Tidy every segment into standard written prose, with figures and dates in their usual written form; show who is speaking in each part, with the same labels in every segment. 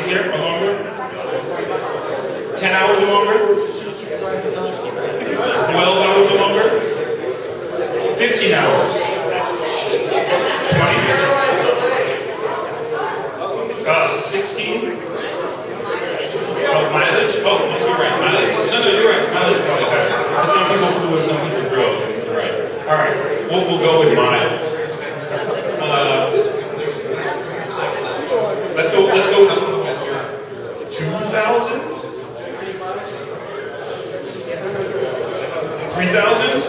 Speaker 1: here or longer? 10 hours or longer? 12 hours or longer? 15 hours? 20? 16? Oh, mileage? Oh, you're right, mileage. No, you're right, mileage is probably better. Some people flew and some people drove. You're right. All right, we'll go with miles. Let's go with 2,000? 3,000?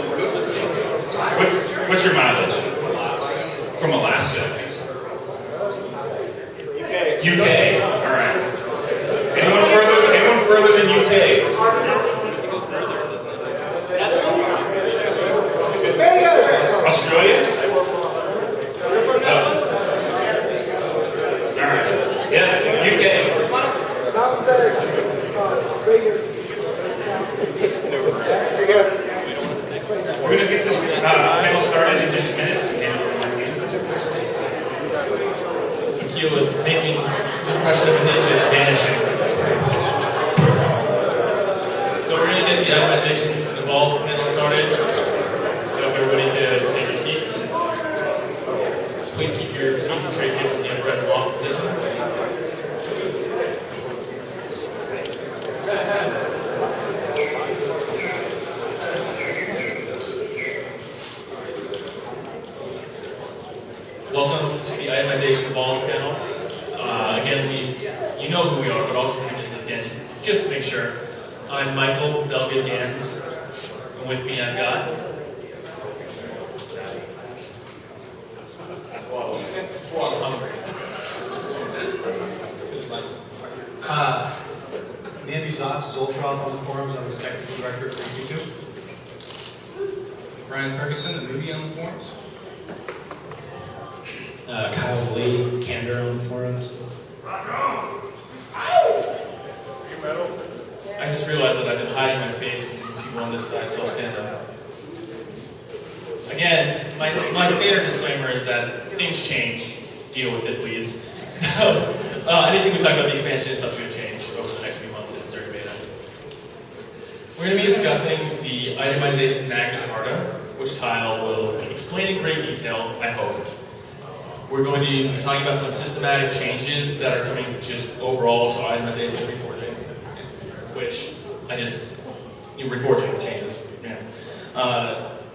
Speaker 1: What's your mileage? From Alaska? UK. All right. Anyone further than UK? Australia? All right. Yeah, UK. We're going to get this panel started in just a minute. Akil is making his impression of a ninja vanishing. So we're going to get the Itemization Evolve panel started. So everybody can take your seats. Please keep your seats and tray tables in the upright and long positions. Welcome to the Itemization Evolves panel. Again, you know who we are, but I'll just introduce this again just to make sure. I'm Michael Xelgad Ganz, and with me I've got Szots hungry.
Speaker 2: Nandy, Szots, Zoltaroth on the forums. I'm the technical director for YouTube. Ferguson, the movie on the forums.
Speaker 3: Vallée, Kander on the forums.
Speaker 1: I just realized that I've been hiding my face from these people on this side, so I'll stand up. Again, my standard disclaimer is that things change. Deal with it, please. Anything we talk about the expansion is subject to change over the next few months during beta. We're going to be discussing the Itemization Magna Carta, which Kyle will explain in great detail, I hope. We're going to be talking about some systematic changes that are coming just overall to itemization and reforging, which reforging changes. Yeah.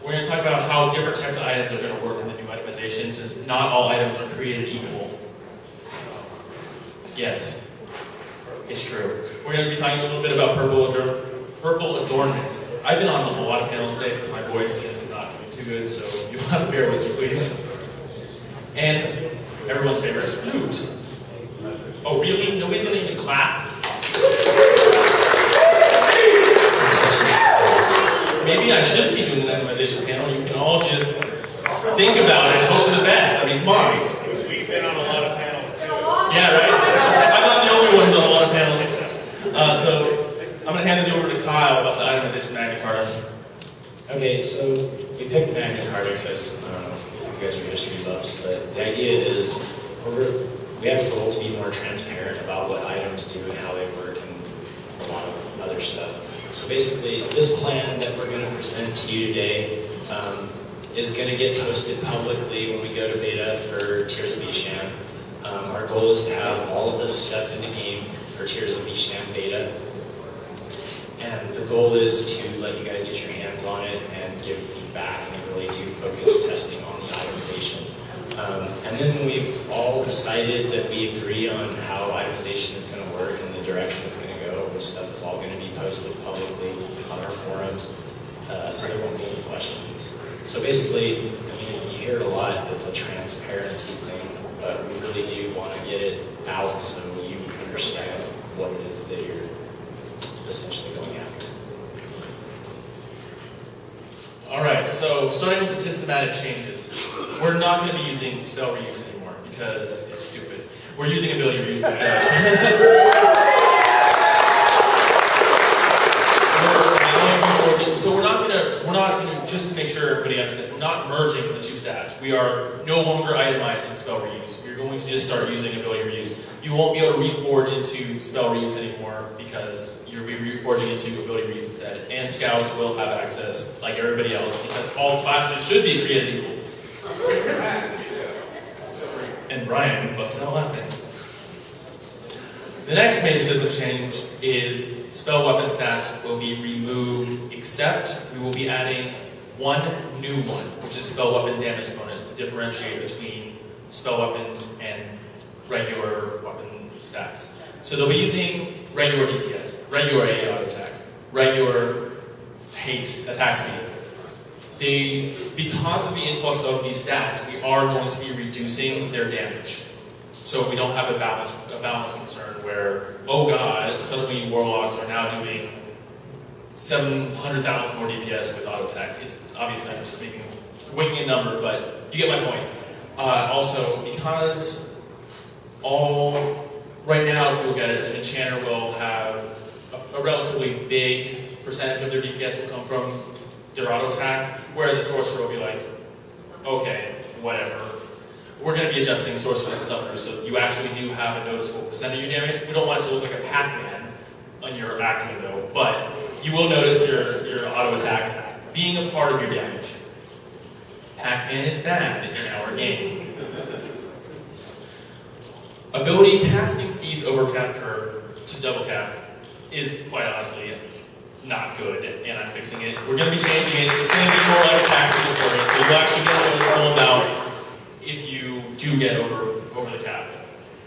Speaker 1: We're going to talk about how different types of items are going to work in the new itemization, since not all items are created equal. Yes, it's true. We're going to be talking a little bit about purple adornment. I've been on a lot of panels today, so my voice is not doing too good, so you'll have to bear with me, please. And everyone's favorite, loot. Oh, really? Nobody's going to even clap? Maybe I shouldn't be doing an itemization panel. You can all just think about it and hope for the best. I mean, come on.
Speaker 4: We've been on a lot of panels.
Speaker 1: Yeah, right? I'm not the only one who's on a lot of panels. So I'm going to hand this over to Kyle about the Itemization Magna Carta.
Speaker 3: Okay, so we picked Magna Carta because, I don't know if you guys are history buffs, but the idea is we have a goal to be more transparent about what items do and how they work and a lot of other stuff. So basically, this plan that we're going to present to you today is going to get posted publicly when we go to beta for Tears of Isham. Our goal is to have all of this stuff in the game for Tears of Isham beta. And the goal is to let you guys get your hands on it and give feedback and really do focused testing on the itemization. And then when we've all decided that we agree on how itemization is going to work and the direction it's going to go, this stuff is all going to be posted publicly on our forums, so there won't be any questions. So basically, I mean, you hear it a lot, it's a transparency thing, but we really do want to get it out so you understand what it is that you're essentially going after.
Speaker 1: All right, so starting with the systematic changes. We're not going to be using spell reuse anymore because it's stupid. We're using ability reuse instead. So we're not gonna, just to make sure everybody understands, we're not merging the two stats. We are no longer itemizing spell reuse. We're going to just start using ability reuse. You won't be able to reforge into spell reuse anymore because you'll be reforging into ability reuse instead. And scouts will have access like everybody else because all classes should be created equal. And Brian busted out laughing. The next major system change is spell weapon stats will be removed, except we will be adding one new one, which is spell weapon damage bonus to differentiate between spell weapons and regular weapon stats. So they'll be using regular DPS, regular AA auto attack, regular haste attack speed. Because of the influx of these stats, we are going to be reducing their damage. So we don't have a balance concern where, oh god, suddenly warlocks are now doing 700,000 more DPS with auto attack. It's obviously I'm just winging a number, but you get my point. Also, because right now, if you look at it, an enchanter will have a relatively big percentage of their DPS will come from their auto attack, whereas a sorcerer will be like, okay, whatever. We're going to be adjusting sorcerers and summoners so you actually do have a noticeable percentage of your damage. We don't want it to look like a Pac-Man on your acting though, but you will notice your auto attack being a part of your damage. Pac-Man is bad in our game. Ability casting speeds over cap curve to double cap is quite honestly not good, and I'm fixing it. We're going to be changing it. It's going to be more like a tax for you, so you'll actually get a noticeable amount if you do get over the cap.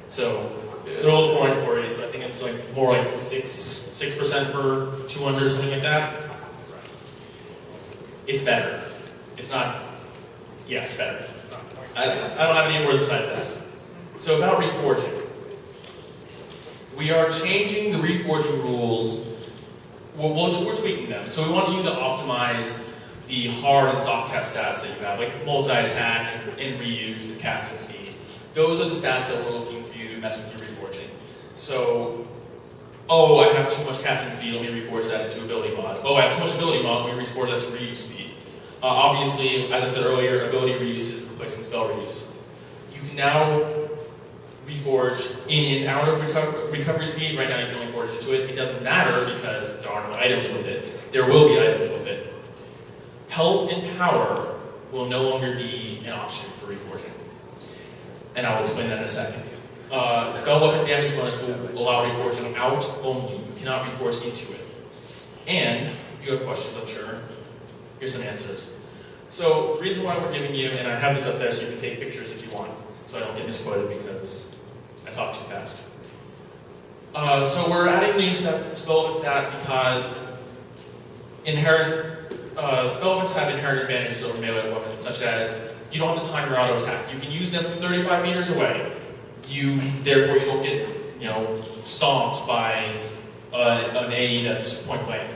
Speaker 1: So it'll look more like 480, so I think it's like more like 6% for 200 or something like that. It's better. It's not, yeah, it's better. I don't have any words besides that. So about reforging. We are changing the reforging rules. We're tweaking them. So we want you to optimize the hard and soft cap stats that you have, like multi-attack and reuse and casting speed. Those are the stats that we're looking for you to mess with your reforging. So, oh, I have too much casting speed, let me reforge that into ability mod. Oh, I have too much ability mod, let me reforge that to reuse speed. Obviously, as I said earlier, ability reuse is replacing spell reuse. You can now reforge in and out of recovery speed. Right now you can only forge into it. It doesn't matter because there are no items with it. There will be items with it. Health and power will no longer be an option for reforging. And I will explain that in a second. Spell weapon damage bonus will allow reforging out only. You cannot reforge into it. And you have questions, I'm sure. Here's some answers. So the reason why we're giving you, and I have this up there so you can take pictures if you want, so I don't get misquoted because I talk too fast. So we're adding new spell weapon stat because spell weapons have inherent advantages over melee weapons, such as you don't have to time your auto attack. You can use them from 35 meters away. Therefore, you don't get stomped by an AE that's point blank.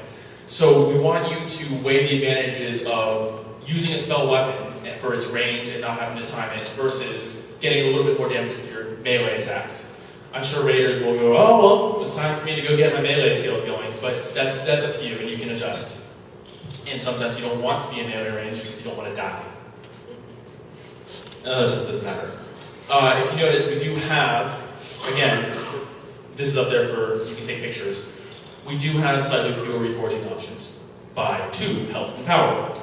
Speaker 1: So we want you to weigh the advantages of using a spell weapon for its range and not having to time it versus getting a little bit more damage with your melee attacks. I'm sure raiders will go, oh well, it's time for me to go get my melee skills going, but that's up to you and you can adjust. And sometimes you don't want to be in melee range because you don't want to die. It doesn't matter. If you notice, we do have, again, this is up there for, you can take pictures. We do have slightly fewer reforging options by 2 health and power.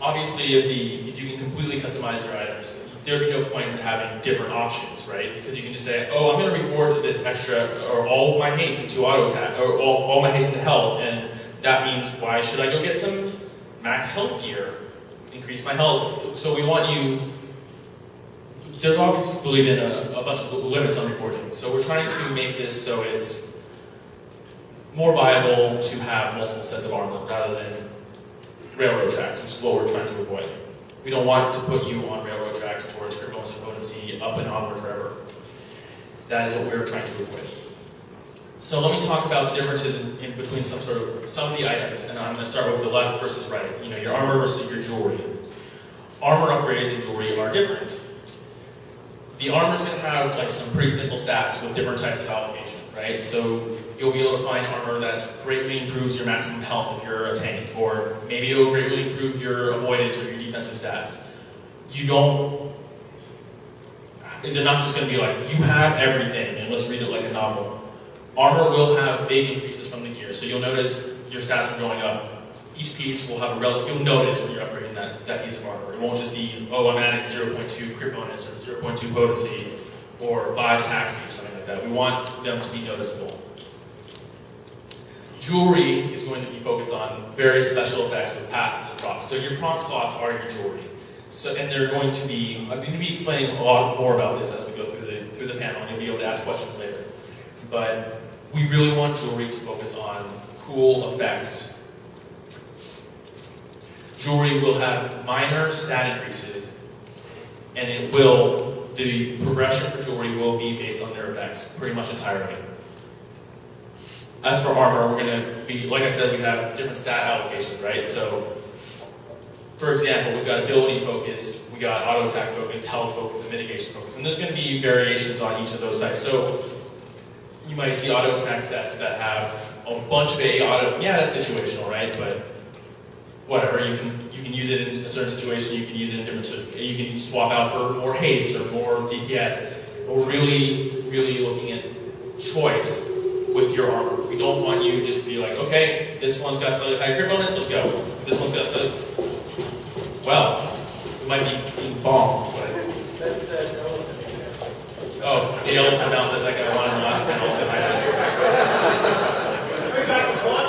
Speaker 1: Obviously, if you can completely customize your items, there'd be no point in having different options, right? Because you can just say, oh, I'm going to reforge this extra, or all of my haste into auto attack, or all my haste into health, and that means why should I go get some max health gear? Increase my health. So we want you, there's obviously been a bunch of limits on reforging, so we're trying to make this so it's more viable to have multiple sets of armor rather than railroad tracks, which is what we're trying to avoid. We don't want to put you on railroad tracks towards critical bonus and potency up and onward forever. That is what we're trying to avoid. So let me talk about the differences in between some of the items, and I'm going to start with the left versus right. Your armor versus your jewelry. Armor upgrades and jewelry are different. The armor is going to have like some pretty simple stats with different types of allocation, right? So you'll be able to find armor that greatly improves your maximum health if you're a tank, or maybe it'll greatly improve your avoidance or your defensive stats. they're not just going to be like, you have everything, and let's read it like a novel. Armor will have big increases from the gear, so you'll notice your stats are going up. Each piece will have you'll notice when you're upgrading that piece of armor. It won't just be, oh, I'm adding 0.2 crit bonus, or 0.2 potency, or 5 attack speed, or something like that. We want them to be noticeable. Jewelry is going to be focused on very special effects with passive and procs. So your proc slots are your jewelry. So, and they're going to be, I'm going to be explaining a lot more about this as we go through the panel, and you'll be able to ask questions later. But we really want jewelry to focus on cool effects. Jewelry will have minor stat increases, and the progression for jewelry will be based on their effects pretty much entirely. As for armor, we're going to be, like I said, we have different stat allocations, right? So, for example, we've got ability focused, we got auto attack focused, health focused, and mitigation focused. And there's going to be variations on each of those types. So, you might see auto attack sets that have a bunch of auto. Yeah, that's situational, right? But whatever, you can use it in a certain situation. You can use it in different. You can swap out for more haste or more DPS. But we're really looking at choice with your armor. We don't want you just to be like, okay, this one's got slightly higher crit bonus, let's go. This one's got slightly. Well, it might be being bombed, but. Oh, the elephant down that guy wanted in the last panel is behind us.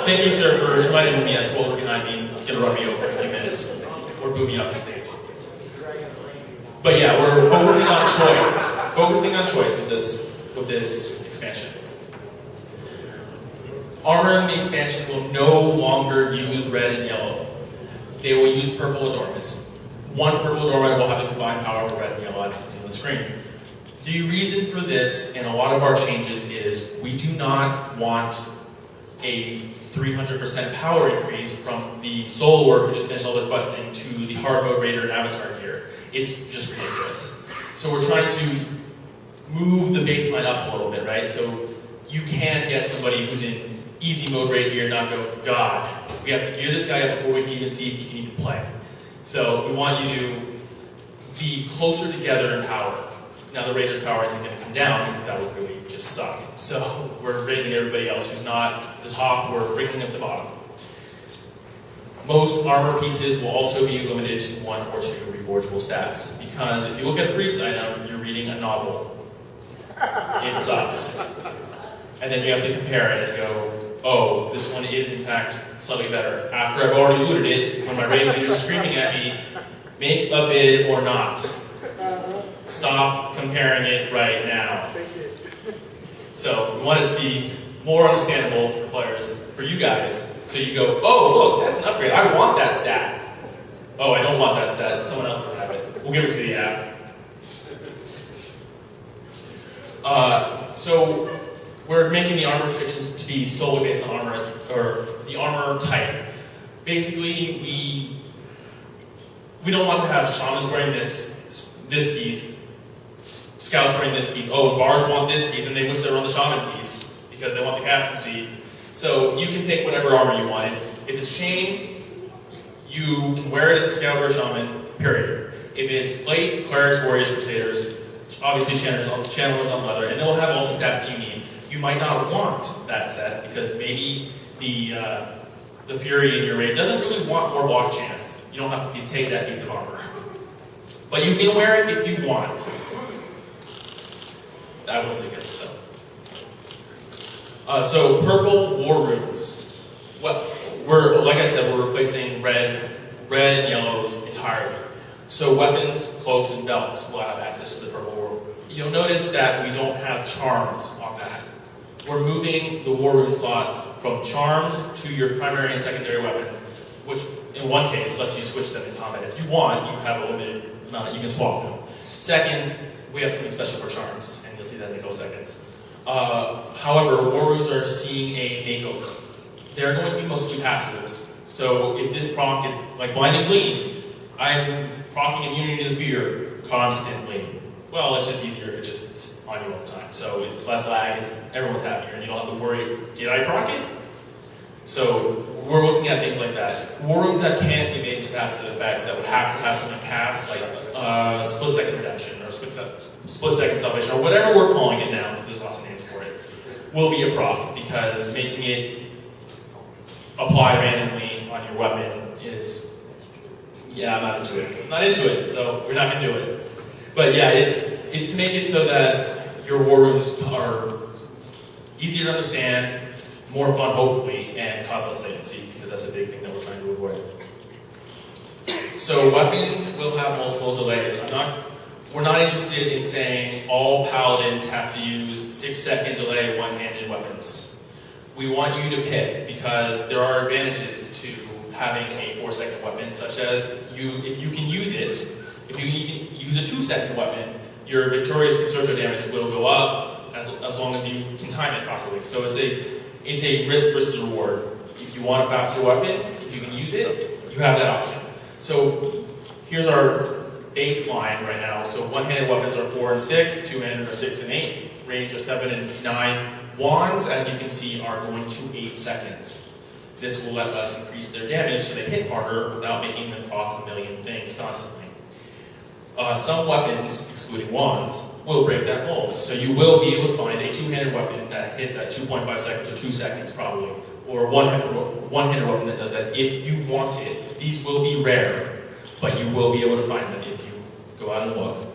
Speaker 1: Thank you, sir, for inviting me as well as behind me and gonna run me over in a few minutes. Or boot me off the stage. But yeah, we're focusing on choice with this expansion. Armor in the expansion will no longer use red and yellow. They will use purple adornments. One purple adornment will have the combined power of red and yellow, as you can see on the screen. The reason for this and a lot of our changes is we do not want a 300% power increase from the soloer who just finished all the questing to the hard mode raider and avatar gear. It's just ridiculous. So we're trying to move the baseline up a little bit, right? So you can get somebody who's in easy mode raid gear, not go, God, we have to gear this guy up before we can even see if he can even play. So we want you to be closer together in power. Now the raider's power isn't going to come down because that would really just suck. So we're raising everybody else who's not the top, we're bringing up the bottom. Most armor pieces will also be limited to 1 or 2 reforgeable stats, because if you look at a priest item, you're reading a novel. It sucks. And then you have to compare it and go, oh, this one is in fact slightly better. After I've already looted it, when my raid leader is screaming at me, make a bid or not. Stop comparing it right now. So we want it to be more understandable for players, for you guys, so you go, oh, look, that's an upgrade. I want that stat. Oh, I don't want that stat. Someone else can have it. We'll give it to the app. So we're making the armor restrictions to be solely based on armor, or the armor type. Basically, we don't want to have shamans wearing this piece, scouts wearing this piece. Oh, bards want this piece, and they wish they were on the shaman piece because they want the casting speed. So you can pick whatever armor you want. If it's chain, you can wear it as a scout or a shaman, period. If it's plate, clerics, warriors, crusaders, obviously channelers on leather, and they'll have all the stats that you need. You might not want that set because maybe the Fury in your raid doesn't really want more block chance. You don't have to take that piece of armor. But you can wear it if you want. I wouldn't suggest it though. So purple war runes. Like I said, we're replacing red and yellows entirely. So weapons, cloaks, and belts will have access to the purple war rune. You'll notice that we don't have charms on that. We're moving the war rune slots from charms to your primary and secondary weapons, which in one case lets you switch them in combat. If you want, you have a limited amount, you can swap them. Second, we have something special for charms, and you'll see that in a couple seconds. However, war runes are seeing a makeover. They're going to be mostly passives. So if this proc is like Blinding Gleam, I'm procking immunity to the fear constantly. Well, it's just easier if it's just on you all the time. So it's less lag, everyone's happier, and you don't have to worry, did I proc it? So we're looking at things like that. War rooms that can't be made into passive effects that would have to have something cast, like split-second redemption or split-second salvation, or whatever we're calling it now, because there's lots of names for it, will be a proc, because making it apply randomly on your weapon is, yeah, I'm not into it. I'm not into it, so we're not going to do it. But yeah, it's to make it so that your war rooms are easier to understand, more fun hopefully, and cause less latency, because that's a big thing that we're trying to avoid. So weapons will have multiple delays. We're not interested in saying all paladins have to use 6-second delay one-handed weapons. We want you to pick, because there are advantages to having a 4-second weapon, such as if you can use it, if you use a 2-second weapon, your victorious concerto damage will go up as long as you can time it properly. So it's a risk versus reward. If you want a faster weapon, if you can use it, you have that option. So here's our baseline right now. So one-handed weapons are 4 and 6, two-handed are 6 and 8, range are 7 and 9. Wands, as you can see, are going to 8 seconds. This will let us increase their damage so they hit harder without making them proc a million things constantly. Some weapons, excluding wands, will break that mold. So you will be able to find a two-handed weapon that hits at 2.5 seconds or 2 seconds probably, or a one-handed weapon that does that if you want it. These will be rare, but you will be able to find them if you go out and look.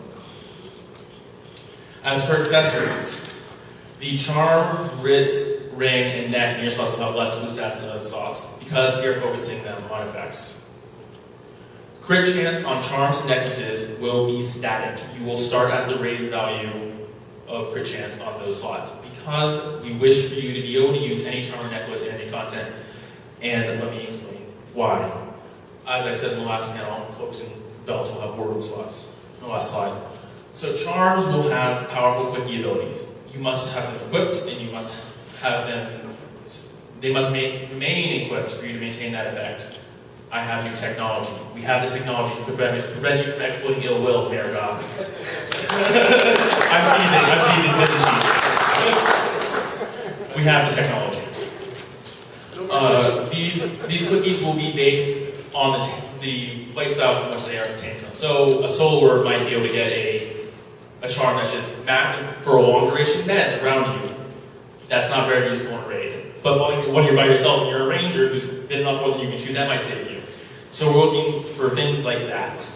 Speaker 1: As for accessories, the charm, wrist, ring, and neck near slots will have less blue stats than other slots because we are focusing them on effects. Crit chance on charms and necklaces will be static. You will start at the rated value of crit chance on those slots because we wish for you to be able to use any charm or necklace in any content. And let me explain why. As I said in the last panel, cloaks and belts will have wardrobe slots. The last slide. So charms will have powerful quickie abilities. You must have them equipped, and you must have them. They must remain equipped for you to maintain that effect. I have new technology. We have the technology to prevent you from exploiting ill will, Mayor God. I'm teasing, this is cheating. We have the technology. These quickies will be based on the playstyle from which they are obtained from. So a soloer might be able to get a charm that's just for a long duration, that's around you. That's not very useful in a raid. But when you're by yourself and you're a ranger who's been enough more than you can shoot, that might save you. So we're looking for things like that.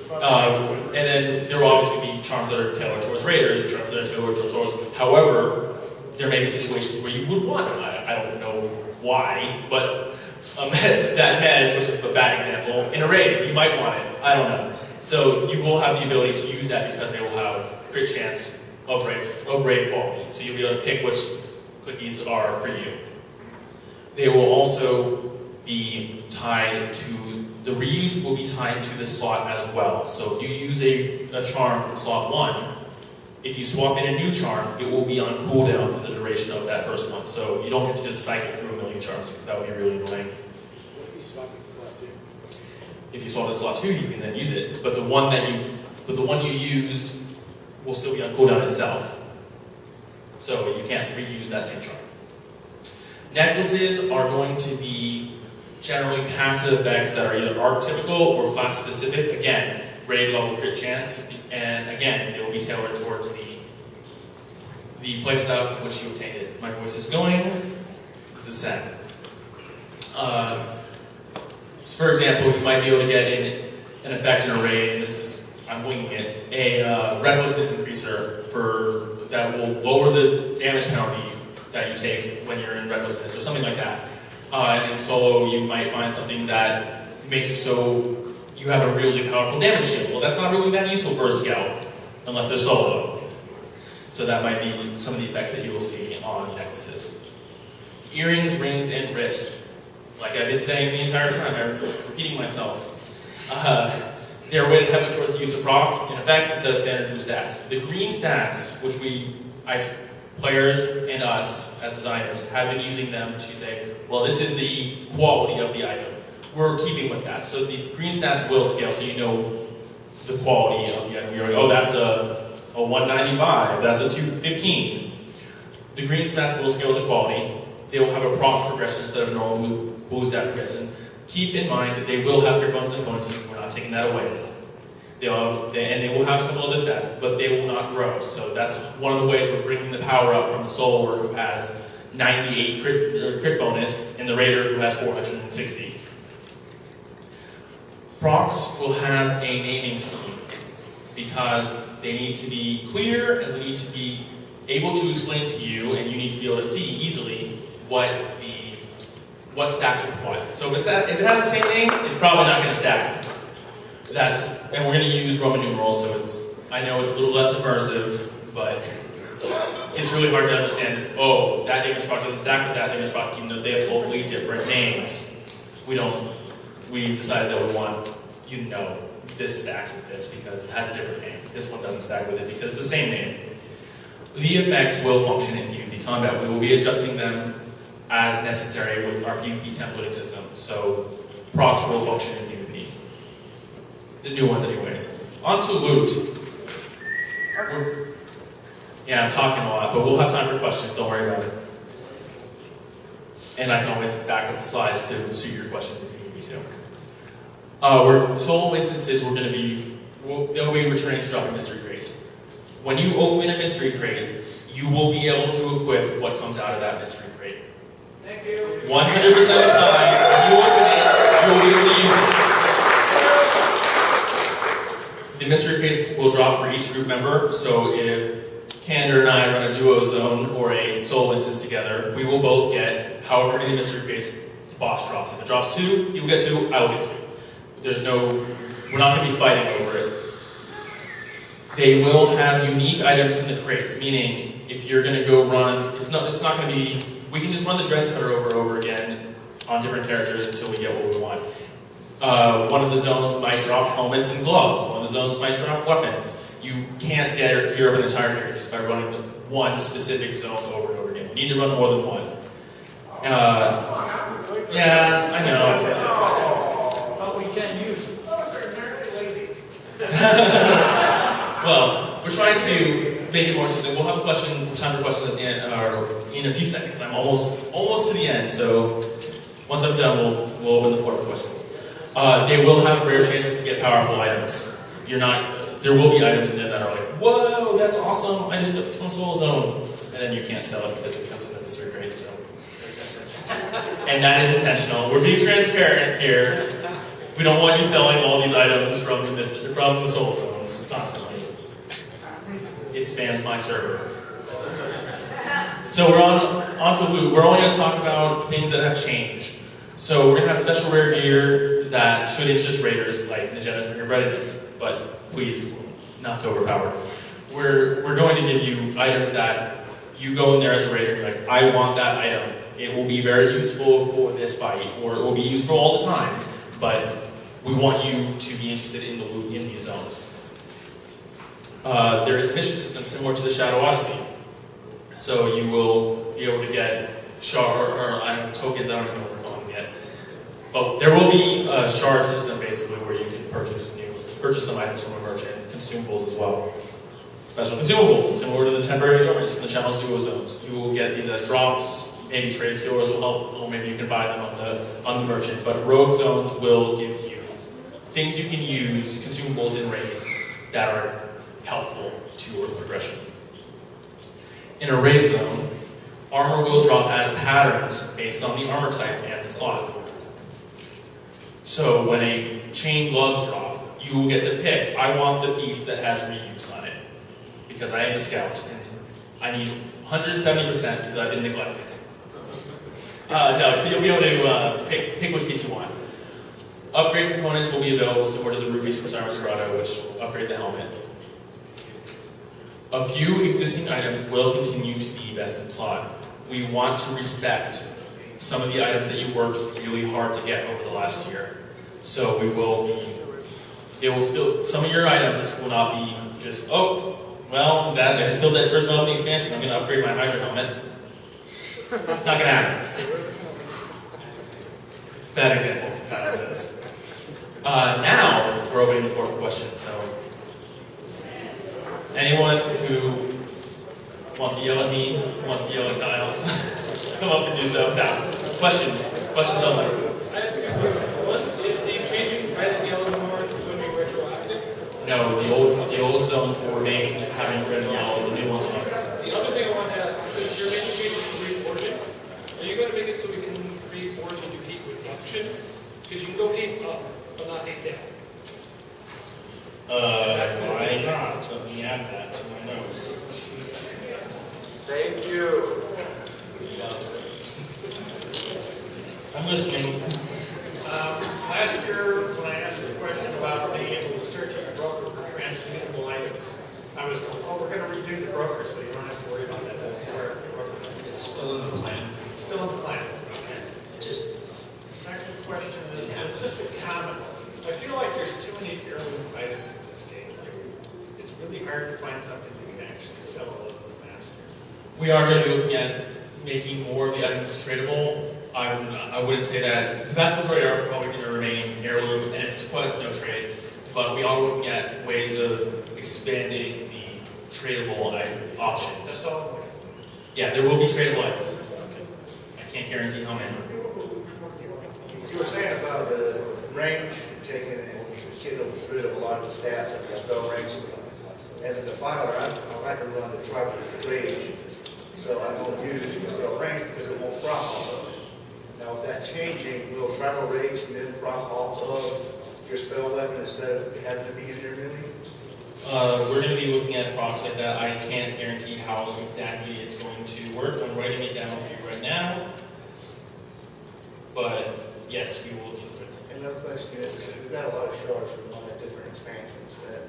Speaker 1: And then there will obviously be charms that are tailored towards raiders, or charms that are tailored towards swords. However, there may be situations where you would want, I don't know why, but that mez, which is a bad example, in a raid, you might want it. I don't know. So you will have the ability to use that because they will have crit chance of raid quality. So you'll be able to pick which cookies are for you. They will also be tied to, the reuse will be tied to the slot as well. So if you use a charm from slot 1, if you swap in a new charm, it will be on cooldown for the duration of that first one. So you don't get to just cycle through a million charms because that would be really annoying.
Speaker 4: If you swap it to slot 2.
Speaker 1: If you swap to slot 2, you can then use it. But the one you used will still be on cooldown itself. So you can't reuse that same charm. Necklaces are going to be generally passive effects that are either archetypical or class specific. Again, raid level crit chance, and again, they will be tailored towards the playstyle from which you obtained it. My voice is going. This is sad. For example, you might be able to get an effect in a raid, and this is, I'm winging it, a recklessness increaser that will lower the damage penalty that you take when you're in recklessness, or something like that. And in solo, you might find something that makes it so you have a really powerful damage shield. Well, that's not really that useful for a scout, unless they're solo. So that might be some of the effects that you will see on necklaces. Earrings, rings, and wrists. Like I've been saying the entire time, I'm repeating myself. They're weighted heavily towards the use of procs and effects instead of standard blue stats. The green stats, which players and us as designers have been using them to say, well, this is the quality of the item. We're keeping with that. So the green stats will scale so you know the quality of the item. You're like, oh, that's a 195, that's a 215. The green stats will scale with the quality. they will have a prompt progression instead of a normal boost stat progression. Keep in mind that they will have crit bonus and bonuses. We're not taking that away. They will have a couple other stats, but they will not grow. So that's one of the ways we're bringing the power up from the Solar, who has 98 crit bonus, and the Raider, who has 460. Procs will have a naming scheme because they need to be clear and we need to be able to explain to you, and you need to be able to see easily what stacks with what. So if it has the same name, it's probably not going to stack. And we're going to use Roman numerals, so I know it's a little less immersive, but it's really hard to understand. Oh, that damage proc doesn't stack with that damage proc, even though they have totally different names. We decided that we want you to know this stacks with this because it has a different name. This one doesn't stack with it because it's the same name. The effects will function in PvP combat. We will be adjusting them as necessary with our PvP templating system. So procs will function in PvP. The new ones anyways. On to loot. I'm talking a lot, but we'll have time for questions. Don't worry about it. And I can always back up the slides to suit your questions if you need me to. Soul instances they'll be returning to dropping mystery crates. When you open a mystery crate, you will be able to equip what comes out of that mystery crate.
Speaker 4: Thank you.
Speaker 1: 100% of the time, when you open it, you will be able to use it. The mystery crates will drop for each group member, so if Kander and I run a duo zone or a soul instance together, we will both get however many mystery crates the boss drops. If it drops 2, he will get 2, I will get 2. We're not going to be fighting over it. They will have unique items in the crates, meaning if you're going to go run, it's not going to be, we can just run the Dread Cutter over and over again on different characters until we get what we want. One of the zones might drop helmets and gloves. One of the zones might drop weapons. You can't get gear of an entire character just by running one specific zone over and over again. You need to run more than one. Yeah, I know.
Speaker 4: But we can use.
Speaker 1: Well, we're trying to make it more interesting. We'll have time for questions at the end, or in a few seconds. I'm almost to the end, so once I'm done, we'll open the floor for questions. They will have rare chances to get powerful items. There will be items in there that are like, whoa, that's awesome, I just got this from Soul Zone. And then you can't sell it because it comes in the mystery crate, so. And that is intentional. We're being transparent here. We don't want you selling all these items from the Soul Zones constantly. It spams my server. So we're on to loot. We're only going to talk about things that have changed. So we're going to have special rare gear that should interest raiders, like Nagena's Ring of Readiness, but please, not so overpowered. We're going to give you items that you go in there as a raider and you're like, I want that item. It will be very useful for this fight, or it will be useful all the time, but we want you to be interested in the loot in these zones. There is a mission system similar to the Shadow Odyssey. So you will be able to get tokens, I don't even know what we're calling them yet. But there will be a shard system basically where you can purchase some items from a merchant, consumables as well. Special consumables, similar to the temporary garments from the challenge duo zones. You will get these as drops, maybe trade skillers will help, or maybe you can buy them on the merchant. But rogue zones will give you things you can use, consumables in raids that are helpful to your progression. In a raid zone, armor will drop as patterns based on the armor type and the slot. So when a chain gloves drop, you will get to pick, I want the piece that has reuse on it, because I am a scout, and I need 170% because I've been neglected. So you'll be able to pick which piece you want. Upgrade components will be available similar to the rubies from Siren's Grotto, which upgrade the helmet. A few existing items will continue to be best in slot. We want to respect some of the items that you worked really hard to get over the last year. So some of your items will not be just, I just killed that first level in the expansion, I'm going to upgrade my Hydra helmet. Not going to happen. Bad example, kind of sense. Now, we're opening the floor for questions, so anyone who wants to yell at me, wants to yell at Kyle. come up and do so. Now, questions? Questions only.
Speaker 4: I have two questions. One, is the changing red and yellow norms going to be retroactive?
Speaker 1: No, the old zones will remain having red and yellow, the new ones won't.
Speaker 4: The other thing I want to ask, since you're making changes to reforging, are you going to make it so we can reforge and do heat reduction? Because you can go heat up, but not heat down.
Speaker 1: Why not? Let me add that to my notes.
Speaker 5: Thank you.
Speaker 1: I'm listening.
Speaker 6: Last year, when I asked the question about being able to search a broker for transmutable items, I was told, oh, we're going to redo the broker, so you don't have to worry about that.
Speaker 3: It's still in the plan.
Speaker 6: It's still in the plan. Okay.
Speaker 3: Just
Speaker 6: Second question is just a comment. I feel like there's too many heirloom items in this game. It's really hard to find something you can actually sell a little master.
Speaker 1: We are going to be looking at making more of the items tradable. I wouldn't say that. The vast majority are probably going to remain heirloom, and if it's quest, no trade. But we are looking at ways of expanding the tradable options.
Speaker 6: That's all.
Speaker 1: Yeah, there will be tradable items. I can't guarantee how many.
Speaker 5: You were saying about the range, taking and getting rid of a lot of the stats of your spell range. As a defiler, I like to run the tribal rage, so I don't use spell range because it won't proc off of it. Now, with that changing, will tribal rage and then proc off of your spell weapon instead of having to be in there really?
Speaker 1: We're going to be looking at procs like that. I can't guarantee how exactly it's going to work. I'm writing it down for you right now. But yes, we will do it.
Speaker 5: Another question is, we've got a lot of shards from all the different expansions that,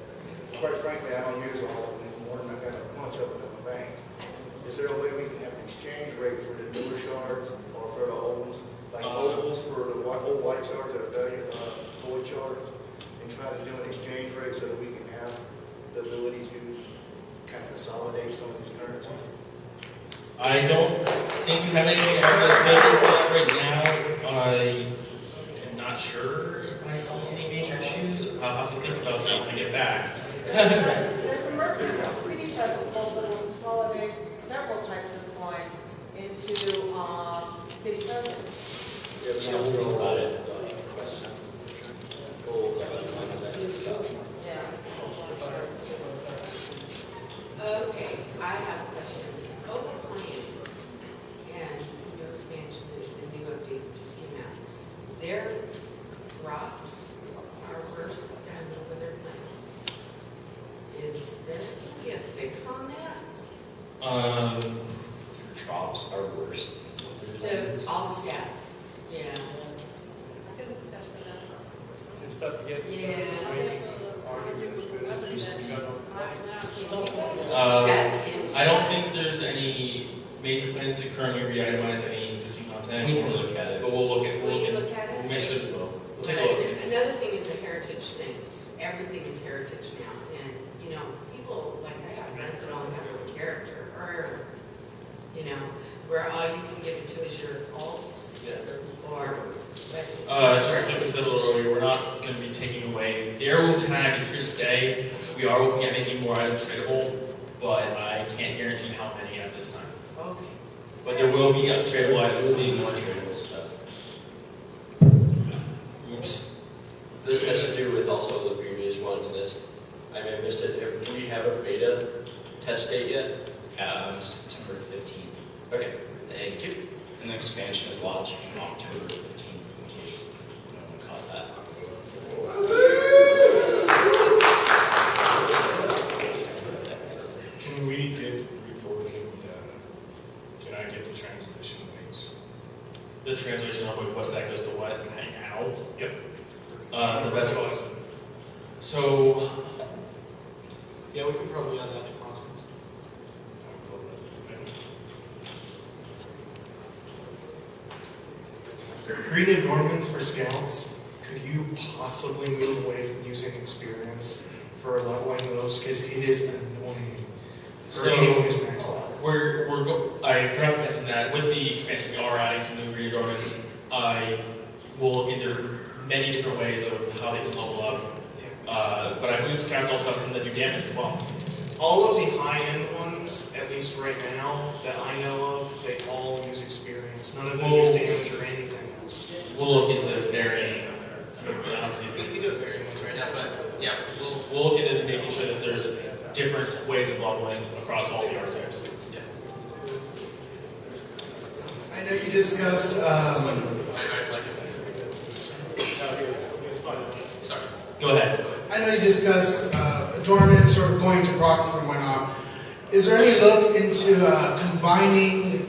Speaker 5: quite frankly, I don't use all of them anymore, and I've got a bunch of them in my bank. Is there a way we can have an exchange rate for the newer shards or for the old ones? Like ovals for the old white shards that are void shards, and try to do an exchange rate so that we can have the ability to kind of consolidate some of these currencies?
Speaker 1: I don't think we have anything on the schedule for that right now. I am not sure if I see any major issues. I'll have to think about that when I get back.
Speaker 7: There's a merchant city festival that will consolidate several types of coins into city presents.
Speaker 3: yeah, we'll think about it.
Speaker 8: Okay, I have a question. Open Plains and the new expansion, the new updates that just came out, their drops are worse than the Wither Plains. Is there going to be a fix on that?
Speaker 3: Drops are worse.
Speaker 8: All the stats. Yeah.
Speaker 6: It's tough to get.
Speaker 1: I don't think there's any major plans to currently re-itemize any existing content.
Speaker 3: We can look at it.
Speaker 1: But we'll look at
Speaker 8: Will you look at it?
Speaker 1: We'll make sure we will. We'll take a look at it.
Speaker 8: Another thing is the heritage things. Everything is heritage now. And, you know, people, like I have friends that only have one character, or, you know, where all you can give it to is your alts.
Speaker 1: Yeah.
Speaker 8: Or, but it's
Speaker 1: Just like I said a little earlier, we're not going to be taking away. The heirloom tag is here to stay. We are looking at making more items tradable, but I can't guarantee how many at this time.
Speaker 8: okay.
Speaker 1: But there will be tradable
Speaker 3: There
Speaker 1: items.
Speaker 3: will be more tradable stuff.
Speaker 1: Oops.
Speaker 9: This has to do with also the previous one in this. I may have missed it. Do we have a beta test date yet?
Speaker 3: September 15th.
Speaker 9: Okay, thank you.
Speaker 3: And the expansion is launching October 15th, in case no one caught that.
Speaker 6: Can we get reforging? Can I get the translation links?
Speaker 1: The translation of what's that goes to what and how.
Speaker 6: Yep.
Speaker 1: That's what. So
Speaker 2: Yeah, we can probably add that to Constance.
Speaker 10: Green adornments for scouts, could you possibly move away from using experience for leveling those? Because it is annoying for
Speaker 1: So-
Speaker 10: anyone who's maxed out.
Speaker 1: I forgot to mention that with the expansion, we are adding some new green adornments. I will look into many different ways of how they can level up. But I believe scouts also have some that do damage as well.
Speaker 10: All of the high-end ones, at least right now, that I know of, they all use experience. none of them use damage or anything else.
Speaker 1: We'll look into varying, obviously,
Speaker 4: We can do it very much right now, but yeah,
Speaker 1: we'll look into making sure that there's different ways of leveling across all the archetypes. Yeah.
Speaker 11: I know you discussed,
Speaker 4: Sorry.
Speaker 1: Go ahead.
Speaker 11: I know you discussed adornments or going to procs and whatnot. Is there any look into combining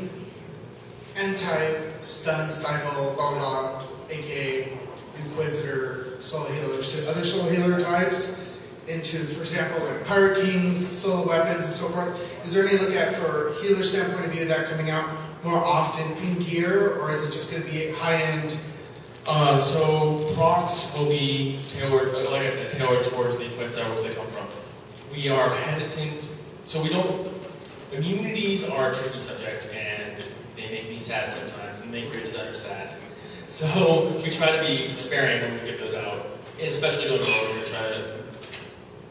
Speaker 11: N-type, stun, stifle, blah, blah, aka Inquisitor, solo healers to other solo healer types into, for example, like Pirate Kings, solo weapons, and so forth? Is there any look at, for healer standpoint of view, that coming out more often in gear, or is it just going to be high-end?
Speaker 1: So procs will be tailored, like I said, tailored towards the quest hours they come from. We are hesitant, so we don't. Immunities are a tricky subject, and they make me sad sometimes, and make readers that are sad. So we try to be sparing when we give those out, and especially going forward, we're going to try to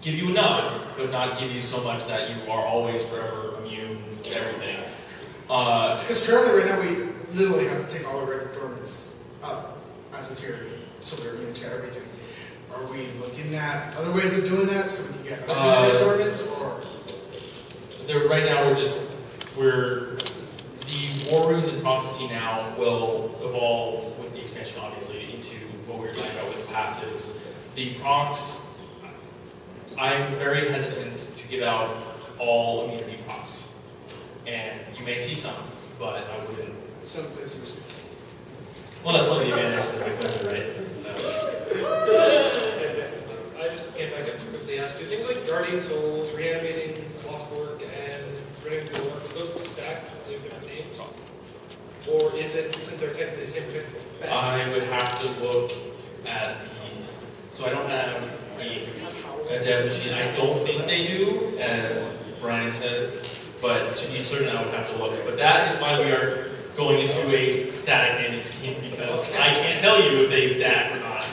Speaker 1: give you enough, but not give you so much that you are always forever immune to everything.
Speaker 11: Because currently, right now, we literally have to take all of our adornments up as a theory, so we're immune to everything. Are we looking at other ways of doing that so we can get other adornments, or?
Speaker 1: Right now, the war runes and prophecy now will evolve with the expansion, obviously, into what we were talking about with the passives. The procs, I'm very hesitant to give out all immunity procs, and you may see some, but I wouldn't.
Speaker 11: Some Inquisitors.
Speaker 1: Well, that's one of the advantages of the Inquisitor, right? So.
Speaker 4: I just can't back up to quickly ask, do things like Guardian Souls, Reanimating, Clockwork, and Ready to Work, those stacks the same different names? Or is it, since they're technically the same technical effect?
Speaker 1: I would have to look at so I don't have a dev machine. I don't think they do, as Brian says, but to be certain I would have to look. But that is why we are going into a static naming scheme, because I can't tell you if they stack or not.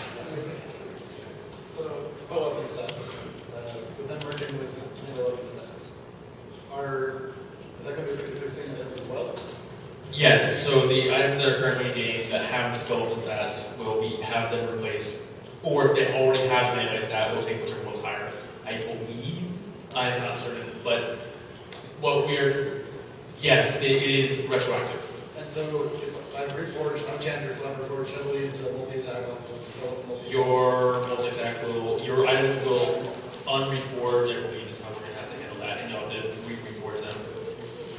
Speaker 12: So, spell weapon stats, with them merging with melee weapon stats, is that going to be affected this thing as well?
Speaker 1: Yes, so the items that are currently in game that have the spellable stats have them replaced, or if they already have a melee stat, we'll take whichever one's higher. I believe, I'm not certain, but yes, it is retroactive.
Speaker 12: And so, if I reforge, I'm Chandler, so I reforge heavily into a multi-attack, I'll develop multi-attack.
Speaker 1: Your items will unreforge, I believe is how we're going to have to handle that, and you'll have to reforge them.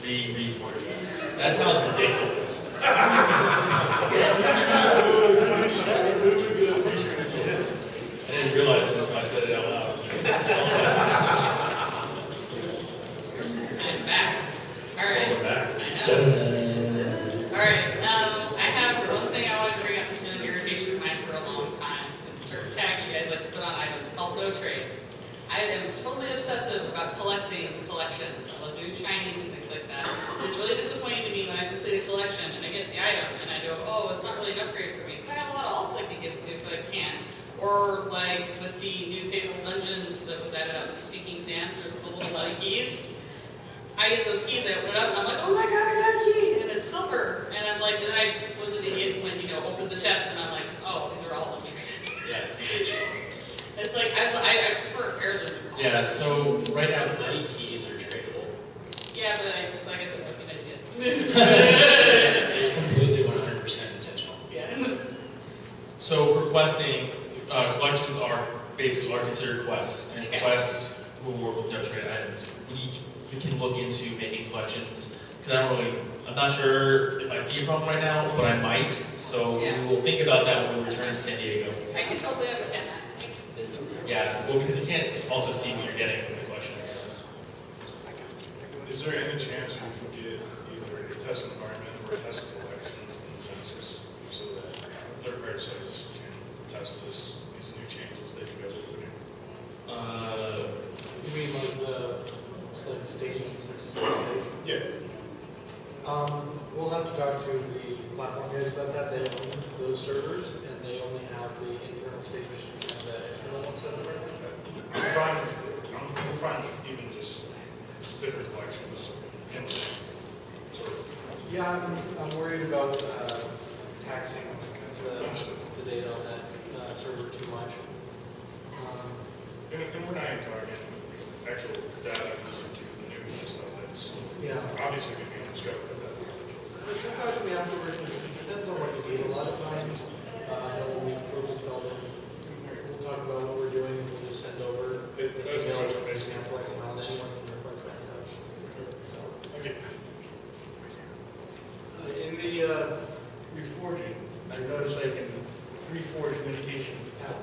Speaker 1: Reforge them. That sounds ridiculous. I didn't realize it until I said it out loud.
Speaker 13: I'm back. All right.
Speaker 1: Welcome back.
Speaker 13: All right. I have one thing I wanted to bring up that's been an irritation of mine for a long time. It's a certain tag you guys like to put on items called no trade. I am totally obsessive about collecting collections. I love doing shinies and things like that. It's really disappointing to me when I complete a collection and I get the item and I go, oh, it's not really an upgrade for me. I have a lot of alts I could give it to, but I can't. Or like with the new Fabled Dungeons that was added out with Seeking Sands, there's the little bloody keys. I get those keys, I open it up, and I'm like, oh my god, I got a key, and it's silver. And I'm like, and then I was an idiot when, opened the chest, and I'm like, oh, these are all untraded.
Speaker 1: Yeah, it's huge.
Speaker 13: It's like, I prefer heirloom.
Speaker 1: Yeah, so right now, bloody keys are tradable.
Speaker 13: Yeah, but like I said, I was an idiot.
Speaker 1: It's completely 100% intentional.
Speaker 13: Yeah.
Speaker 1: So for questing, collections are considered quests, and quests will trade items. You can look into making collections, because I'm not sure if I see a problem right now, but I might. So we will think about that when we return to San Diego.
Speaker 13: I can totally understand that.
Speaker 1: Yeah, well, because you can't also see what you're getting from the collections.
Speaker 6: Is there any chance we could get either a test environment or a test collections in census so that third-party sites can test these new changes that you guys are putting?
Speaker 2: You mean like the staging,
Speaker 6: Yeah.
Speaker 2: We'll have to talk to the platform guys about that. They own those servers, and they only have the internal stage machine and the external one set up right now.
Speaker 6: I'm fine with even just different collections and sort of
Speaker 2: Yeah, I'm worried about taxing the data on that server too much.
Speaker 6: And we're not even talking actual data to the news and stuff that's obviously going to be on the scope of that.
Speaker 2: The feedback from the afterwards depends on what you need. A lot of times, I know when we approve the development, we'll talk about what we're doing and we'll just send over an email to the sample X amount, anyone can request that stuff. So,
Speaker 6: Okay.
Speaker 14: In the reforging, I noticed I can reforge mitigation out,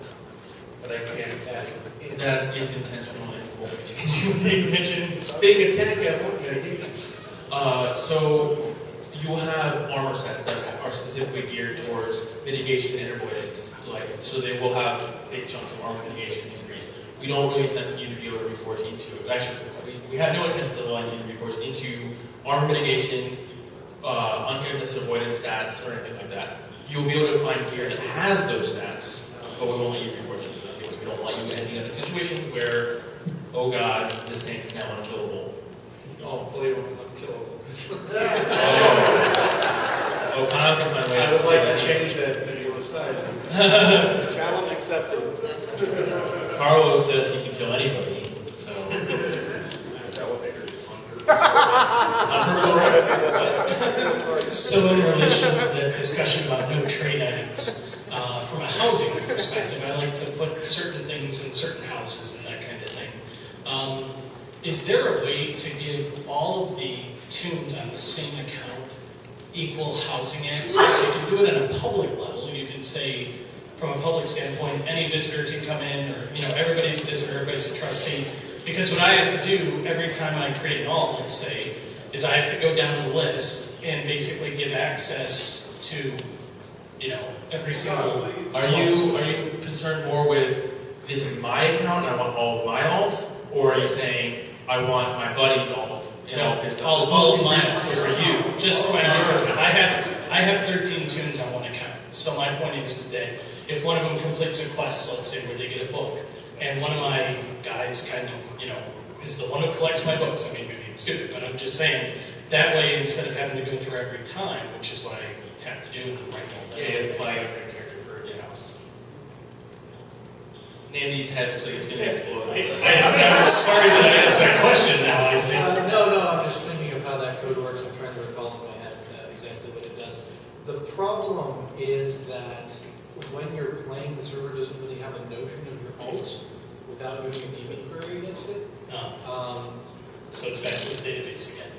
Speaker 14: but I can't add in.
Speaker 1: That is intentional and will change the expansion.
Speaker 14: Big attack effort mitigation.
Speaker 1: So you'll have armor sets that are specifically geared towards mitigation and avoidance. So they will have big chunks of armor mitigation increase. We don't really intend for you to be able to reforge into, actually, we have no intention to allow you to reforge into armor mitigation, uncanny avoidance stats, or anything like that. You'll be able to find gear that has those stats, but we won't let you reforge into them because we don't want you ending up in a situation where, oh god, this tank is now unkillable.
Speaker 14: Oh, blade one is unkillable.
Speaker 1: Oh, Kyle can find ways
Speaker 14: I would
Speaker 1: to
Speaker 14: like
Speaker 1: do
Speaker 14: to
Speaker 1: that.
Speaker 14: change that to the other side. Challenge accepted.
Speaker 1: Carlos says he can kill anybody, so.
Speaker 15: So in relation to the discussion about no trade items, from a housing perspective, I like to put certain things in certain houses and that kind of thing. Is there a way to give all of the tunes on the same account equal housing access? You can do it on a public level. You can say, from a public standpoint, any visitor can come in, or everybody's a visitor, everybody's a trustee. Because what I have to do every time I create an alt, let's say, is I have to go down the list and basically give access to, every single.
Speaker 1: Are you concerned more with this is my account and I want all of my alts, or are you saying I want my buddy's alt and all his stuff?
Speaker 15: All of my
Speaker 1: alts for you.
Speaker 15: Just for my own account. I have 13 tunes on one account. So my point is that if one of them completes a quest, let's say where they get a book, and one of my guys kind of, is the one who collects my books. I mean, maybe it's stupid, but I'm just saying, that way, instead of having to go through every time, which is what I have to do in the right moment.
Speaker 1: Yeah, you have to flag up your character for your house. Nandy's head looks like it's going to explode.
Speaker 15: I'm sorry that I asked that question now, I see.
Speaker 2: No, I'm just thinking of how that code works. I'm trying to recall in my head exactly what it does. The problem is that when you're playing, the server doesn't really have a notion of your alts without doing a DB query against it.
Speaker 15: So it's back to the database again.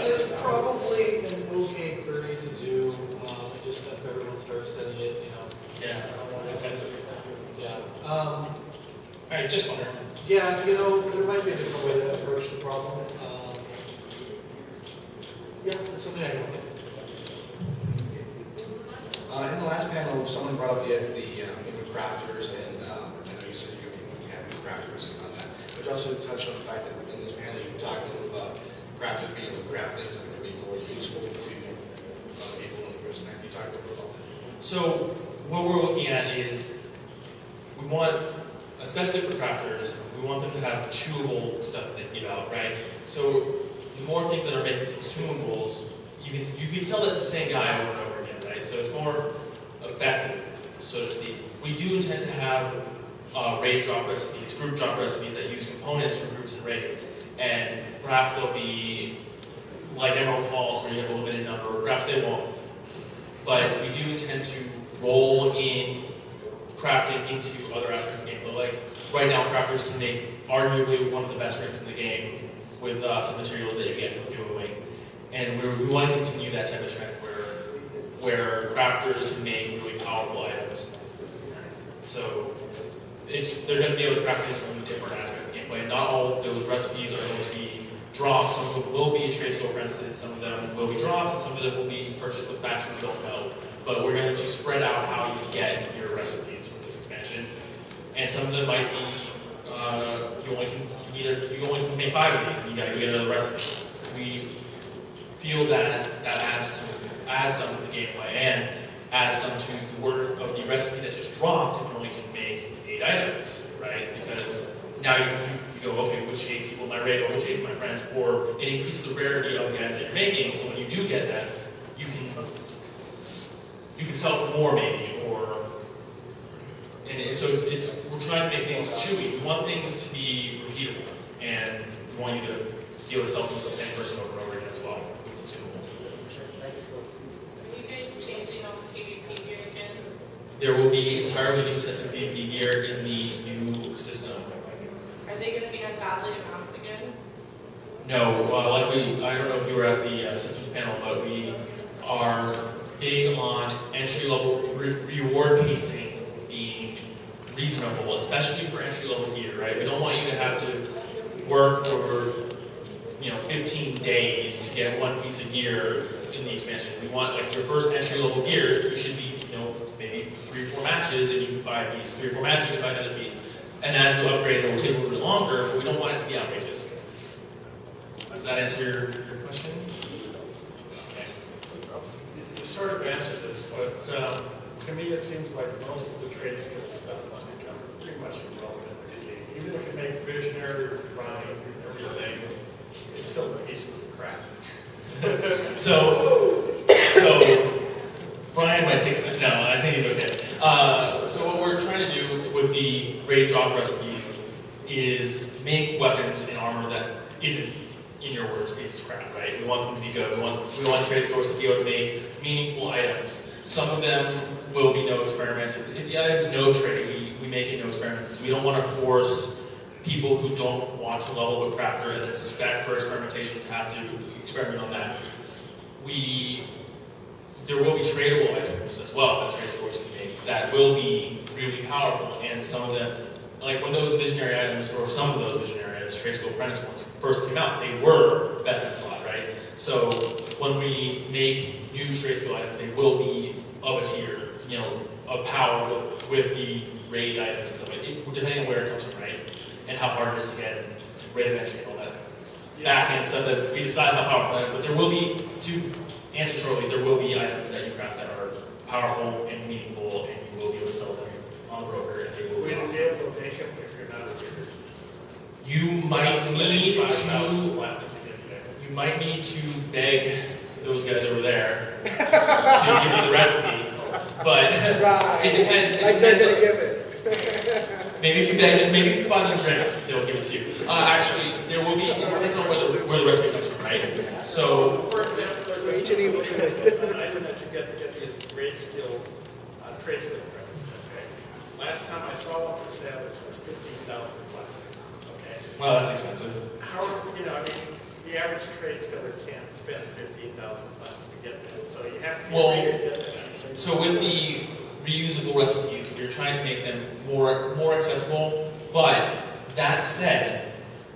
Speaker 2: It's probably an okay query to do. Just if everyone starts setting it,
Speaker 15: Yeah. Okay.
Speaker 2: Yeah.
Speaker 15: All right, just wondering.
Speaker 2: Yeah, there might be a different way to approach the problem. Yeah, that's something I can look at.
Speaker 16: In the last panel, someone brought up the crafters, and I know you said you have crafters on that. But you also touched on the fact that in this panel you talked a little about crafters being able to craft things that would be more useful to people in the groups. Can you talk a little bit about that?
Speaker 1: So what we're looking at is we want, especially for crafters, we want them to have chewable stuff that they give out, right? So the more things that are making consumables, you can sell that to the same guy over and over again, right? So it's more effective, so to speak. We do intend to have raid drop recipes, group drop recipes that use components from groups and raids. And perhaps there'll be like Emerald Halls where you have a limited number, or perhaps they won't. But we do intend to roll in crafting into other aspects of gameplay. Like right now, crafters can make arguably one of the best rings in the game with some materials that you get from dueling. And we want to continue that type of trend where crafters can make really powerful items. So they're going to be able to craft things from different aspects of gameplay. And not all of those recipes are going to be drops. Some of them will be trade skill apprentices, some of them will be drops, and some of them will be purchased with faction. We don't know. But we're going to spread out how you get your recipes with this expansion. And some of them might be you only can make 5 of these, and you got to get another recipe. We feel that adds some to the gameplay and adds some to the worth of the recipe that just dropped if you only can make 8 items, right? Because now you go, okay, which 8 people in my raid or which 8 of my friends, or it increases the rarity of the items that you're making, so when you do get that, you can sell for more maybe, so we're trying to make things chewy. We want things to be repeatable, and we want you to be able to sell them to the same person over and over again as well with consumables.
Speaker 13: Are you guys changing on the PvP gear again?
Speaker 1: There will be entirely new sets of PvP gear in the new system.
Speaker 13: Are they going to be on godly amounts again?
Speaker 1: No, I don't know if you were at the systems panel, but we are big on entry-level reward pacing being reasonable, especially for entry-level gear, right? We don't want you to have to work for 15 days to get one piece of gear in the expansion. We want, like, your first entry-level gear, you should be, maybe 3 or 4 matches, and you can buy a piece. 3 or 4 matches, you can buy another piece. And as you upgrade, it will take a little bit longer, but we don't want it to be outrageous. Does that answer your question? Okay.
Speaker 14: You sort of answered this, but to me it seems like most of the trade skill stuff on the cover pretty much irrelevant. Even if it makes visionary or frying everything, it's still pieces of crap.
Speaker 1: So Brian might take it. No, I think he's okay. So what we're trying to do with the raid drop recipes is make weapons and armor that isn't, in your words, pieces of crap, right? We want them to be good. We want trade scores to be able to make meaningful items. Some of them will be no experiment. If the item's no trade, we make it no experiment because we don't want to force people who don't want to level up a crafter and then spec for experimentation to have to experiment on that. There will be tradable items as well that trade scores can make that will be really powerful, and some of them, like when those visionary items, or some of those visionary items, trade school apprentice ones, first came out, they were best in slot, right? So when we make new trade school items, they will be of a tier, of power with the raid items and stuff like that, depending on where it comes from, right? And how hard it is to get rate of entry and all that back end stuff that we decide how powerful that is. But there will be, to answer shortly, there will be items that you craft that are powerful and meaningful, and you will be able to sell them on the broker, and they will be awesome.
Speaker 14: Be able to make them if you're not a reader.
Speaker 1: You might need to beg those guys over there to give you the recipe, but it depends. Maybe if you buy them drinks, they'll give it to you. Actually, there will be, it depends on where the recipe comes from, right? So,
Speaker 14: for example, there's an item that you get to get these trade skill credits, okay? Last time I saw one for sale, it was 15,000 flat, okay?
Speaker 1: Wow, that's expensive.
Speaker 14: How, the average trade skiller can't spend 15,000 flat to get that, so you have to get that.
Speaker 1: So with the reusable recipes, we're trying to make them more accessible, but that said,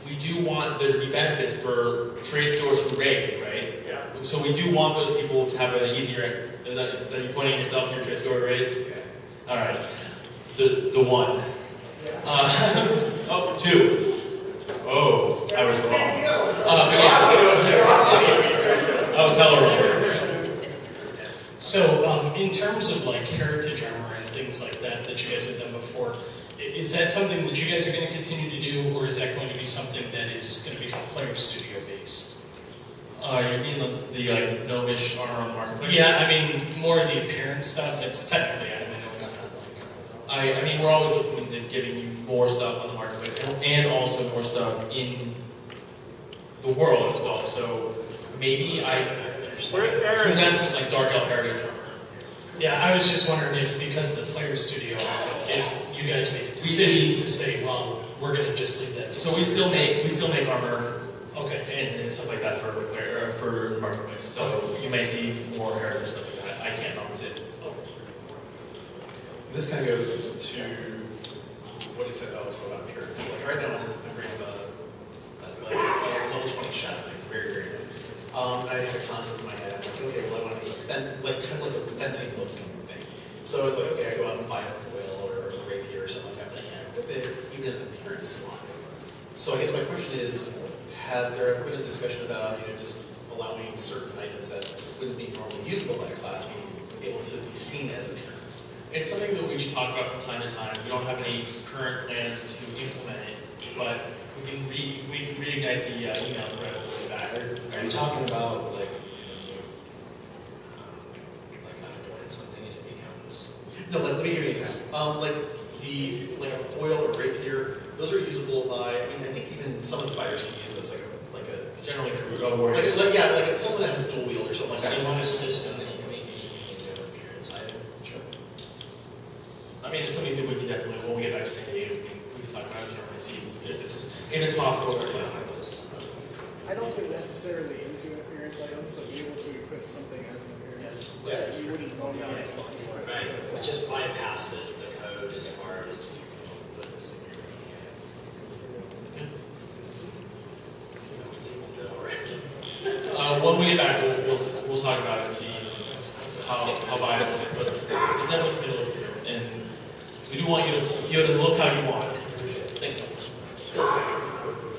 Speaker 1: we do want there to be benefits for trade stores who raid, right?
Speaker 14: Yeah.
Speaker 1: So we do want those people to have an easier, instead of you pointing yourself in your trade store raids?
Speaker 14: Yes.
Speaker 1: All right. The one. Oh, 2. Oh, I was wrong. I was hella wrong.
Speaker 15: So, in terms of like heritage armor and things like that you guys have done before, is that something that you guys are going to continue to do, or is that going to be something that is going to become player studio based?
Speaker 1: You mean the like gnomish armor on the marketplace?
Speaker 15: Yeah, I mean more of the appearance stuff. It's technically, I know it's not like.
Speaker 1: I mean, we're always open to giving you more stuff on the marketplace, and also more stuff in the world as well. So maybe
Speaker 14: Where's Aaron?
Speaker 1: He's asking like Dark Elf Heritage armor.
Speaker 15: Yeah, I was just wondering if, because of the player studio, if you guys made a decision to say, well, we're going to just leave that.
Speaker 1: So we still make armor,
Speaker 15: okay,
Speaker 1: and stuff like that for the marketplace. So you may see more heritage stuff like that. I can't promise it.
Speaker 16: This kind of goes to what he said also about appearance. Like right now, I'm bringing a level 20 shadow knife, very, very good. I had a concept in my head. I'm like, okay, well, I want to do kind of like a fencing looking thing. So it's like, okay, I go out and buy a foil or a rapier or something like that, but I can't equip it even in an appearance slot. So I guess my question is, have there ever been a discussion about just allowing certain items that wouldn't be normally usable by a class to be able to be seen as appearance?
Speaker 1: It's something that we do talk about from time to time. We don't have any current plans to implement it, but we can reignite the email thread all the way back.
Speaker 3: Are you talking about like unadorned something and it becomes?
Speaker 16: No, let me give you an example. Like a foil or rapier, those are usable by, I mean, I think even some of the fighters can use this, like a
Speaker 3: Generally for warriors.
Speaker 16: like someone that has dual wield or something like
Speaker 3: So
Speaker 16: that.
Speaker 3: you want a system that you can make anything into an appearance item?
Speaker 16: Sure.
Speaker 1: I mean, it's something that we can definitely, when we get back to San Diego, we can talk about it and see if it's possible.
Speaker 17: I don't think necessarily into an appearance item, but be able to equip something as an appearance.
Speaker 3: Yeah.
Speaker 17: You wouldn't normally have something like that.
Speaker 3: Right, it just bypasses the code as far as you can put this in your
Speaker 1: When we get back, we'll talk about it and see how viable it is. But it's definitely something to look into. And so we do want you to look how you want it. Thanks so much.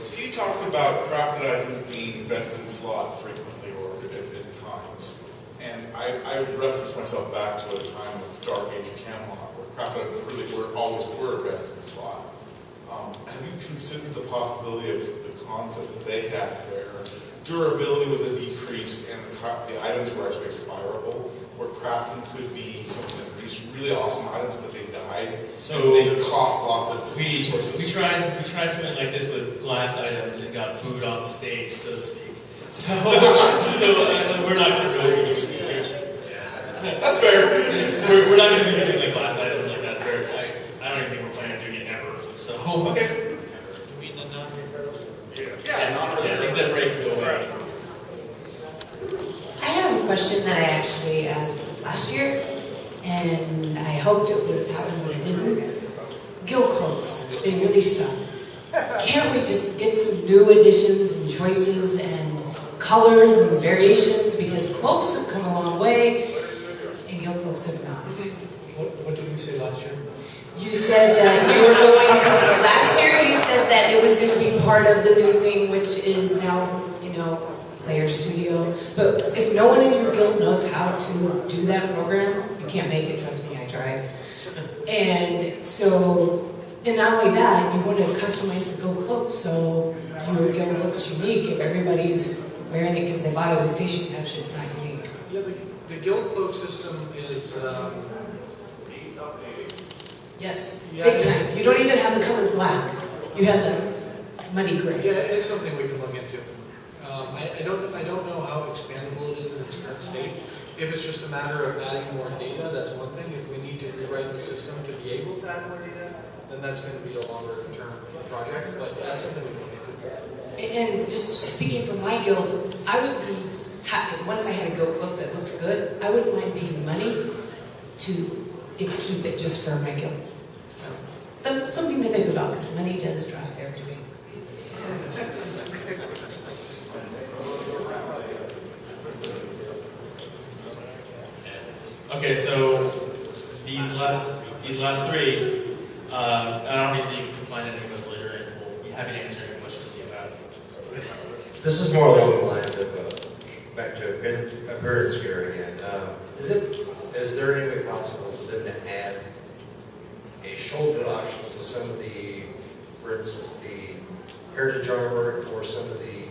Speaker 18: So you talked about crafted items being best in slot frequently or at times. And I referenced myself back to a time of Dark Age of Camelot, where crafted items really always were best in slot. Have you considered the possibility of the concept that they had where durability was a decrease and the items were actually expirable, where crafting could be something that produced really awesome items, but they died,
Speaker 1: So
Speaker 18: and they cost lots of resources?
Speaker 1: We tried something like this with glass items and got booed off the stage, so to speak. So we're not going to really be
Speaker 18: That's fair.
Speaker 1: We're not going to be doing like glass items like that. I don't even think we're planning on doing it ever. So
Speaker 18: okay.
Speaker 1: Yeah, things that break go away.
Speaker 19: I have a question that I actually asked last year, and I hoped it would have happened, but it didn't. Guild cloaks, they really suck. Can't we just get some new additions and choices and colors and variations? Because cloaks have come a long way, and guild cloaks have not.
Speaker 2: What did we say last year?
Speaker 19: You said that you were going to, last year you said that it was going to be part of the new wing, which is now, Player Studio. But if no one in your guild knows how to do that program, you can't make it, trust me, I tried. And so, and not only that, you want to customize the guild cloak so your guild looks unique. If everybody's wearing it because they bought it with station cash, it's not unique.
Speaker 2: Yeah, the guild cloak system is,
Speaker 19: yes,
Speaker 2: yeah,
Speaker 19: big time. You don't even have the color black. You have the muddy gray.
Speaker 2: yeah, it's something we can look into. I don't know how expandable it is in its current state. If it's just a matter of adding more data, that's one thing. If we need to rewrite the system to be able to add more data, then that's going to be a longer term project. But that's something we can look into.
Speaker 19: And just speaking for my guild, I would be happy, once I had a guild cloak that looked good, I wouldn't mind paying money to get to keep it just for my guild. So, that's something to think about, because money does drive everything.
Speaker 1: Okay, so these last three, obviously you can find any of us later, and we'll be happy to answer any questions you have.
Speaker 20: This is more along the lines of back to appearance gear again. Is there any way possible for them to add a shoulder option to some of the, for instance, the heritage armor or some of the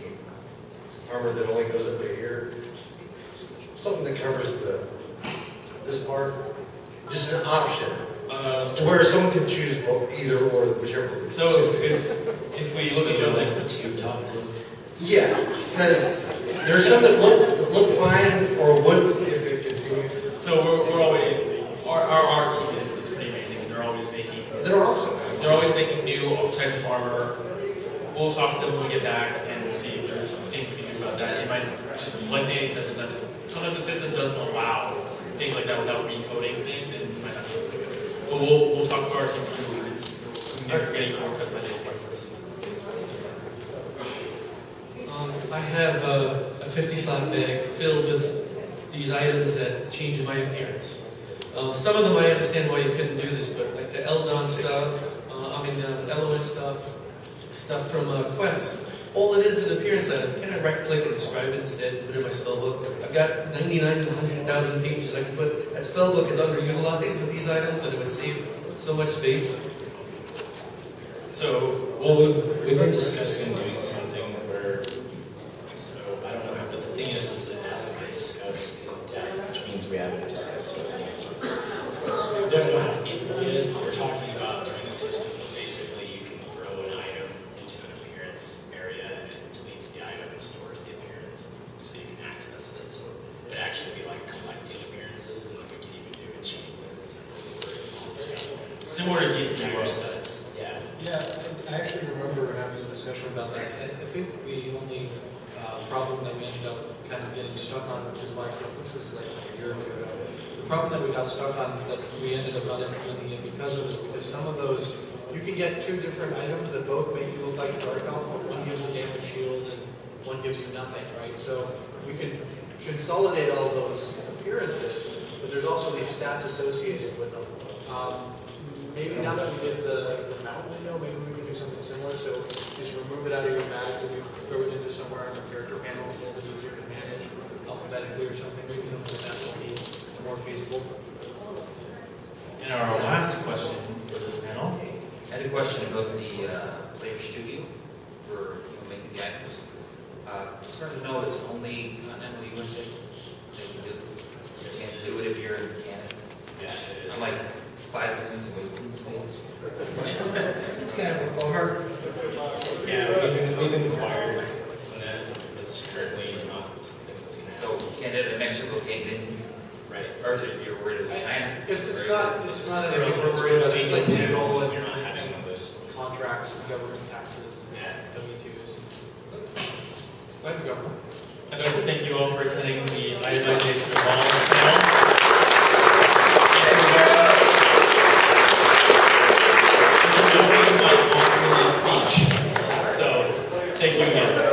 Speaker 20: armor that only goes up to here? Something that covers this part? Just an option. To where someone can choose either or, whichever.
Speaker 1: So if we look at the list, the tube top.
Speaker 20: Yeah, because there's some that look fine or wouldn't if it continued.
Speaker 1: So we're always, our team is pretty amazing. They're always making.
Speaker 20: They're awesome.
Speaker 1: They're always making new types of armor. We'll talk to them when we get back, and we'll see if there's things we can do about that. It might just one day sometimes the system doesn't allow things like that without recoding things, and we might not be able to do it. But we'll talk to our team too. We're getting more customization projects.
Speaker 21: I have a 50-slot bag filled with these items that change my appearance. Some of them I understand why you couldn't do this, but like the Eldon stuff, Element stuff from Quest, all it is an appearance item. Can I right-click and describe it instead and put it in my spellbook? I've got 99 to 100,000 pages I can put. That spellbook is underutilized with these items, and it would save so much space.
Speaker 3: So we've been discussing doing something where, so we haven't discussed it. I don't know how feasible it is, but we're talking about doing a system where basically you can throw an item into an appearance area and it deletes the item and stores the appearance so you can access it. So it would actually be like collecting appearances, and we can even do achievements and rewards.
Speaker 1: Similar to DCG
Speaker 3: sets. Yeah.
Speaker 2: Yeah, I actually remember having a discussion about that. I think the only problem that we ended up kind of getting stuck on, which is why, because this is like a year or two ago, the problem that we got stuck on that we ended up not implementing it because of is because some of those, you can get two different items that both make you look like a dark elf. One gives a damage shield and one gives you nothing, right? So we can consolidate all those appearances, but there's also these stats associated with them. Maybe now that we get the mount window, maybe we can do something similar. So just remove it out of your bags and you throw it into somewhere on the character panel. It's a little bit easier to manage alphabetically or something. Maybe something like that will be more feasible.
Speaker 1: And our last question for this panel.
Speaker 5: I had a question about the player studio for making the items. As far as I know, it's only continental USA that you can do it. You can't do it if you're in Canada.
Speaker 3: Yeah, it is.
Speaker 5: I'm like 5 minutes away from the States. It's kind of a hard.
Speaker 3: Yeah, we've inquired, and it's currently not something that's going to
Speaker 5: So Canada, Mexico can't get in, right? Or is it you're worried about China?
Speaker 2: It's not anything we're worried about. It's like legal and contracts and government taxes and W-2s. Let me go.
Speaker 1: I'd like to thank you all for attending the itemization of balls panel. This is my speech. So, thank you again.